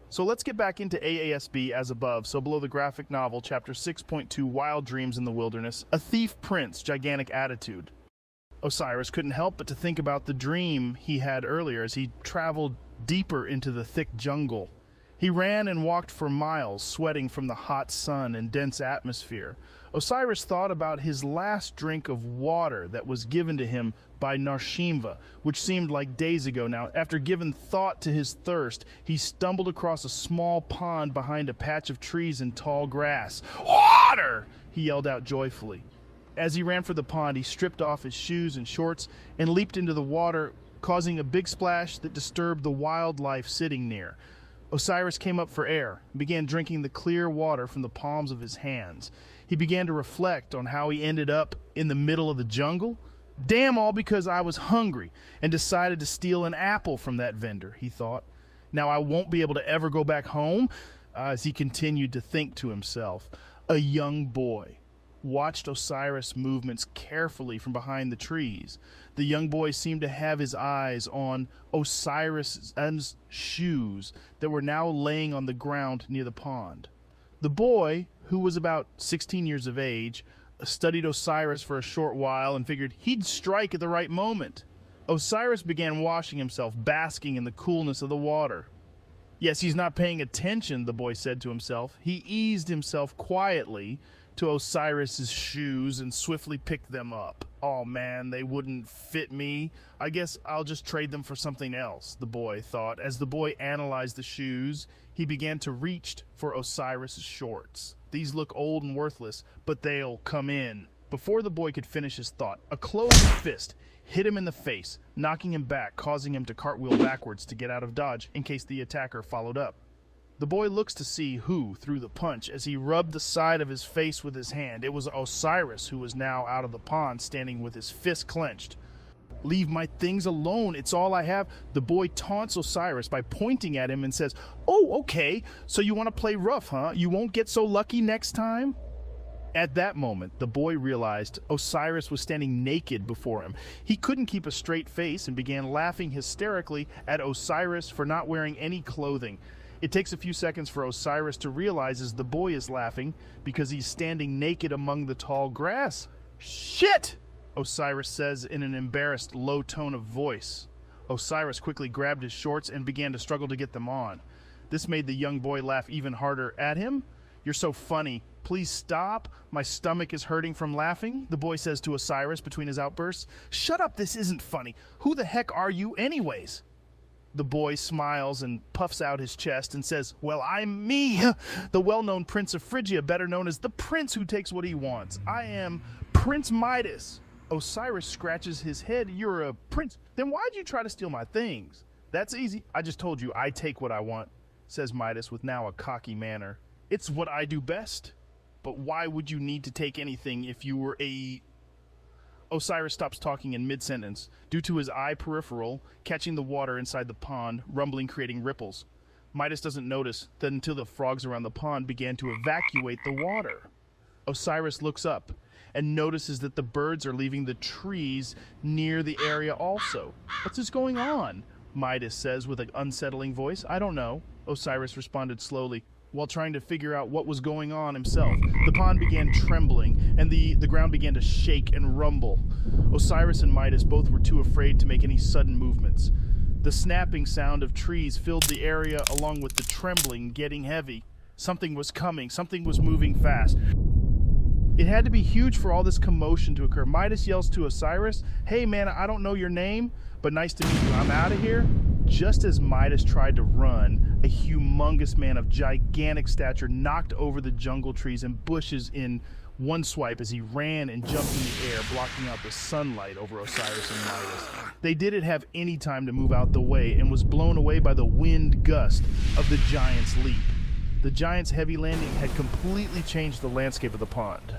So let's get back into AASB as above. So below the graphic novel, chapter 6.2, Wild Dreams in the Wilderness, a thief prince, gigantic attitude. Osiris couldn't help but to think about the dream he had earlier as he traveled deeper into the thick jungle. He ran and walked for miles, sweating from the hot sun and dense atmosphere. Osiris thought about his last drink of water that was given to him by Narshimva, which seemed like days ago now. After giving thought to his thirst, he stumbled across a small pond behind a patch of trees and tall grass. "Water!" he yelled out joyfully. As he ran for the pond, he stripped off his shoes and shorts and leaped into the water, causing a big splash that disturbed the wildlife sitting near. Osiris came up for air and began drinking the clear water from the palms of his hands. He began to reflect on how he ended up in the middle of the jungle. Damn, all because I was hungry and decided to steal an apple from that vendor, he thought. Now I won't be able to ever go back home, as he continued to think to himself. A young boy watched Osiris' movements carefully from behind the trees. The young boy seemed to have his eyes on Osiris' shoes that were now laying on the ground near the pond. The boy, who was about 16 years of age, studied Osiris for a short while and figured he'd strike at the right moment. Osiris began washing himself, basking in the coolness of the water. Yes, he's not paying attention, the boy said to himself. He eased himself quietly to Osiris's shoes and swiftly picked them up. Oh man, they wouldn't fit me. I guess I'll just trade them for something else, the boy thought. As the boy analyzed the shoes, he began to reach for Osiris's shorts. These look old and worthless, but they'll come in. Before the boy could finish his thought, a closed fist hit him in the face, knocking him back, causing him to cartwheel backwards to get out of dodge in case the attacker followed up. The boy looks to see who threw the punch as he rubbed the side of his face with his hand. It was Osiris, who was now out of the pond, standing with his fist clenched. "Leave my things alone, it's all I have." The boy taunts Osiris by pointing at him and says, "Oh, okay, so you want to play rough, huh? You won't get so lucky next time?" At that moment, the boy realized Osiris was standing naked before him. He couldn't keep a straight face and began laughing hysterically at Osiris for not wearing any clothing. It takes a few seconds for Osiris to realize as the boy is laughing because he's standing naked among the tall grass. "Shit!" Osiris says in an embarrassed, low tone of voice. Osiris quickly grabbed his shorts and began to struggle to get them on. This made the young boy laugh even harder at him. "You're so funny. Please stop. My stomach is hurting from laughing," the boy says to Osiris between his outbursts. "Shut up, this isn't funny. Who the heck are you anyways?" The boy smiles and puffs out his chest and says, "Well, I'm me, the well-known Prince of Phrygia, better known as the Prince who takes what he wants. I am Prince Midas." Osiris scratches his head. "You're a prince? Then why'd you try to steal my things?" "That's easy. I just told you I take what I want," says Midas with now a cocky manner. "It's what I do best. But why would you need to take anything if you were a..." Osiris stops talking in mid-sentence due to his eye peripheral catching the water inside the pond, rumbling, creating ripples. Midas doesn't notice that until the frogs around the pond began to evacuate the water. Osiris looks up and notices that the birds are leaving the trees near the area also. "What's this going on?" Midas says with an unsettling voice. "I don't know," Osiris responded slowly, while trying to figure out what was going on himself. The pond began trembling, and the ground began to shake and rumble. Osiris and Midas both were too afraid to make any sudden movements. The snapping sound of trees filled the area along with the trembling getting heavy. Something was coming. Something was moving fast. It had to be huge for all this commotion to occur. Midas yells to Osiris, "Hey man, I don't know your name, but nice to meet you. I'm out of here." Just as Midas tried to run, a humongous man of gigantic stature knocked over the jungle trees and bushes in one swipe as he ran and jumped in the air, blocking out the sunlight over Osiris and Midas. They didn't have any time to move out the way and was blown away by the wind gust of the giant's leap. The giant's heavy landing had completely changed the landscape of the pond.